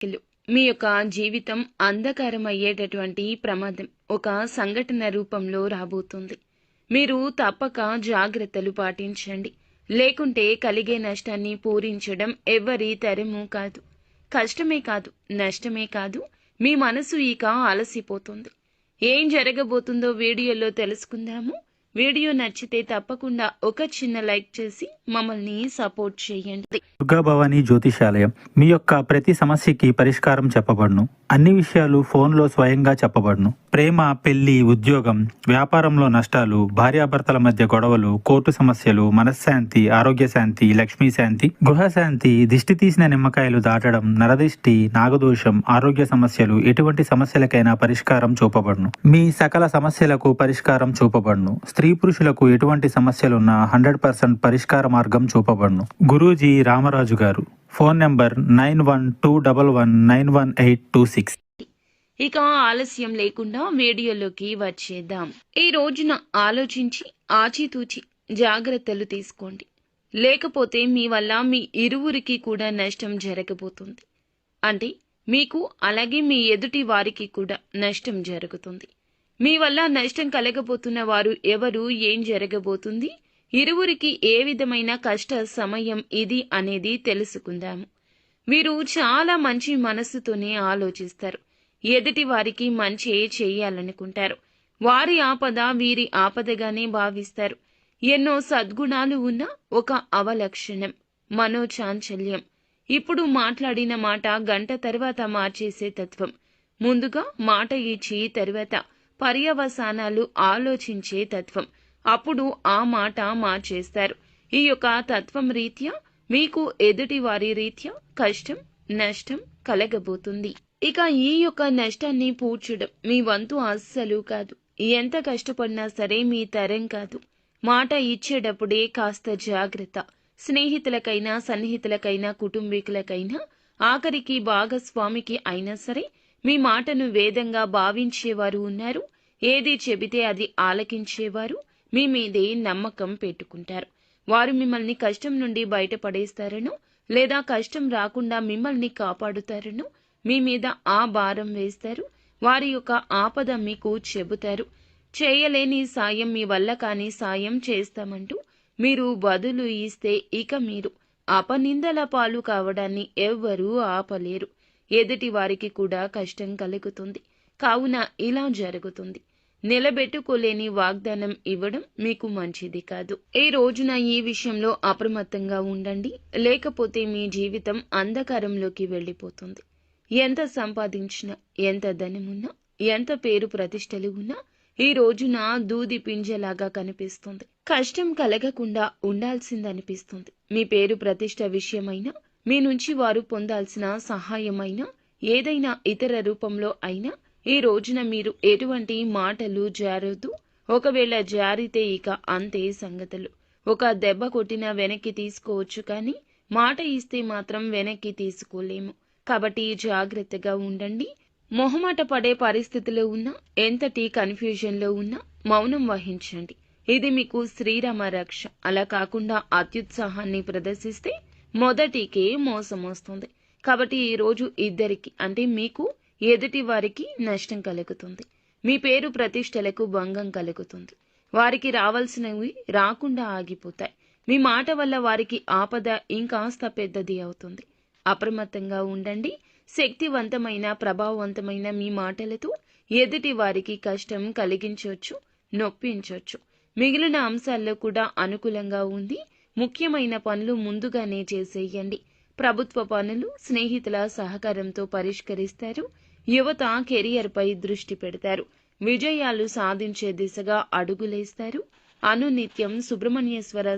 కిలు. మీ యొక్క జీవితం అంధకారం అయ్యేటటువంటి ప్రమాదం ఒక సంఘటన రూపంలో రాబోతుంది. మీరు తప్పక జాగ్రత్తలు పాటించండి. లేకుంటే కలిగే నష్టాన్ని పూరించడం ఎవ్వరి తరము కాదు. కష్టమే కాదు, నష్టమే కాదు, మీ మనసు ఇక అలసిపోతుంది. ఏం జరగబోతుందో వీడియోలో తెలుసుకుందాము. వీడియో నచ్చితే తప్పకుండా ఒక చిన్న లైక్ చేసి మమ్మల్ని సపోర్ట్ చేయండి. దుర్గా భవానీ జ్యోతిషాలయం మీ యొక్క ప్రతి సమస్యకి పరిష్కారం చెప్పబడును. అన్ని విషయాలు ఫోన్లో స్వయంగా చెప్పబడును. ప్రేమ, పెళ్లి, ఉద్యోగం, వ్యాపారంలో నష్టాలు, భార్యాభర్తల మధ్య గొడవలు, కోర్టు సమస్యలు, మనశ్శాంతి, ఆరోగ్య శాంతి, లక్ష్మీ శాంతి, గృహశాంతి, దిష్టి తీసిన నిమ్మకాయలు దాటడం, నరదిష్టి, నాగదోషం, ఆరోగ్య సమస్యలు, ఎటువంటి సమస్యలకైనా పరిష్కారం చూపబడును. మీ సకల సమస్యలకు పరిష్కారం చూపబడును. స్త్రీ పురుషులకు ఎటువంటి సమస్యలున్నా 100% పరిష్కార మార్గం చూపబడును. గురూజీ రామరాజు గారు. Phone number 9121191826. ఇక ఆలస్యం లేకుండా వీడియోలోకి వచ్చేద్దాం. ఈ రోజున ఆలోచించి ఆచితూచి జాగ్రత్తలు తీసుకోండి. లేకపోతే మీ వల్ల మీ ఇరువురికి కూడా నష్టం జరగబోతుంది. అంటే మీకు అలాగే మీ ఎదుటి వారికి కూడా నష్టం జరుగుతుంది. మీ వల్ల నష్టం కలగబోతున్న వారు ఎవరు, ఏం జరగబోతుంది, ఇరువురికి ఏ విధమైన కష్ట సమయం ఇది అనేది తెలుసుకుందాము. వీరు చాలా మంచి మనస్సుతోనే ఆలోచిస్తారు. ఎదుటి వారికి మంచి చేయాలనుకుంటారు. వారి ఆపద వీరి ఆపదగానే భావిస్తారు. ఎన్నో సద్గుణాలు ఉన్న ఒక అవలక్షణం మనోచాంచల్యం. ఇప్పుడు మాట్లాడిన మాట గంట తర్వాత మార్చేసే తత్వం. ముందుగా మాట ఇచ్చి తర్వాత పర్యవసానాలు ఆలోచించే తత్వం. అప్పుడు ఆ మాట మార్చేస్తారు. ఈ యొక్క తత్వం రీత్యా మీకు ఎదుటి వారి రీత్యా కష్టం, నష్టం కలగబోతుంది. ఇక ఈ యొక్క నష్టాన్ని పూడ్చడం మీ వంతు అస్సలు కాదు. ఎంత కష్టపడినా సరే మీ తరం కాదు. మాట ఇచ్చేటప్పుడే కాస్త జాగ్రత్త. స్నేహితులకైనా, సన్నిహితులకైనా, కుటుంబీకులకైనా, ఆఖరికి భాగస్వామికి అయినా సరే మీ మాటను వేదంగా భావించేవారు ఉన్నారు. ఏది చెబితే అది ఆలకించేవారు మీ మీదే నమ్మకం పెట్టుకుంటారు. వారు మిమ్మల్ని కష్టం నుండి బయటపడేస్తారనో లేదా కష్టం రాకుండా మిమ్మల్ని కాపాడుతారనో మీ మీద ఆ భారం వేస్తారు. వారి యొక్క ఆపద మీకు చెబుతారు. చేయలేని సాయం, మీ వల్ల కాని సాయం చేస్తామంటూ మీరు బదులు ఇస్తే ఇక మీరు అపనిందల పాలు కావడాన్ని ఎవ్వరూ ఆపలేరు. ఎదుటి వారికి కూడా కష్టం కలుగుతుంది. కావున ఇలా జరుగుతుంది. నిలబెట్టుకోలేని వాగ్దానం ఇవ్వడం మీకు మంచిది కాదు. ఈ రోజున ఈ విషయంలో అప్రమత్తంగా ఉండండి. లేకపోతే మీ జీవితం అంధకారంలోకి వెళ్ళిపోతుంది. ఎంత సంపాదించినా, ఎంత ధనమున్నా, ఎంత పేరు ప్రతిష్టలు ఉన్నా ఈ రోజున దూది పింజలాగా కనిపిస్తుంది. కష్టం కలగకుండా ఉండాల్సిందనిపిస్తుంది. మీ పేరు ప్రతిష్ట విషయమైనా, మీ నుంచి వారు పొందాల్సిన సహాయమైనా, ఏదైనా ఇతర రూపంలో అయినా ఈ రోజున మీరు ఎటువంటి మాటలు జారొద్దు. ఒకవేళ జారితే ఇక అంతే సంగతులు. ఒక దెబ్బ కొట్టినా వెనక్కి తీసుకోవచ్చు, కానీ మాట ఇస్తే మాత్రం వెనక్కి తీసుకోలేము. కాబట్టి జాగ్రత్తగా ఉండండి. మొహమాట పడే పరిస్థితిలో ఉన్నా, ఎంతటి కన్ఫ్యూజన్లో ఉన్నా మౌనం వహించండి. ఇది మీకు శ్రీరామ రక్ష. అలా కాకుండా అత్యుత్సాహాన్ని ప్రదర్శిస్తే మొదటికే మోసం వస్తుంది. కాబట్టి ఈరోజు ఇద్దరికి అంటే మీకు, ఎదుటి వారికి నష్టం కలుగుతుంది. మీ పేరు ప్రతిష్టలకు భంగం కలుగుతుంది. వారికి రావాల్సినవి రాకుండా ఆగిపోతాయి. మీ మాట వల్ల వారికి ఆపద ఇంకాస్త పెద్దది అవుతుంది. అప్రమత్తంగా ఉండండి. శక్తివంతమైన, ప్రభావవంతమైన మీ మాటలతో ఎదుటి వారికి కష్టం కలిగించవచ్చు, నొప్పించవచ్చు. మిగిలిన అంశాల్లో కూడా అనుకూలంగా ఉంది. ముఖ్యమైన పనులు ముందుగానే చేసేయండి. ప్రభుత్వ పనులు స్నేహితుల సహకారంతో పరిష్కరిస్తారు. యువత కెరియర్పై దృష్టి పెడతారు. విజయాలు సాధించే దిశగా అడుగులేస్తారు. అనునిత్యం సుబ్రహ్మణ్యేశ్వర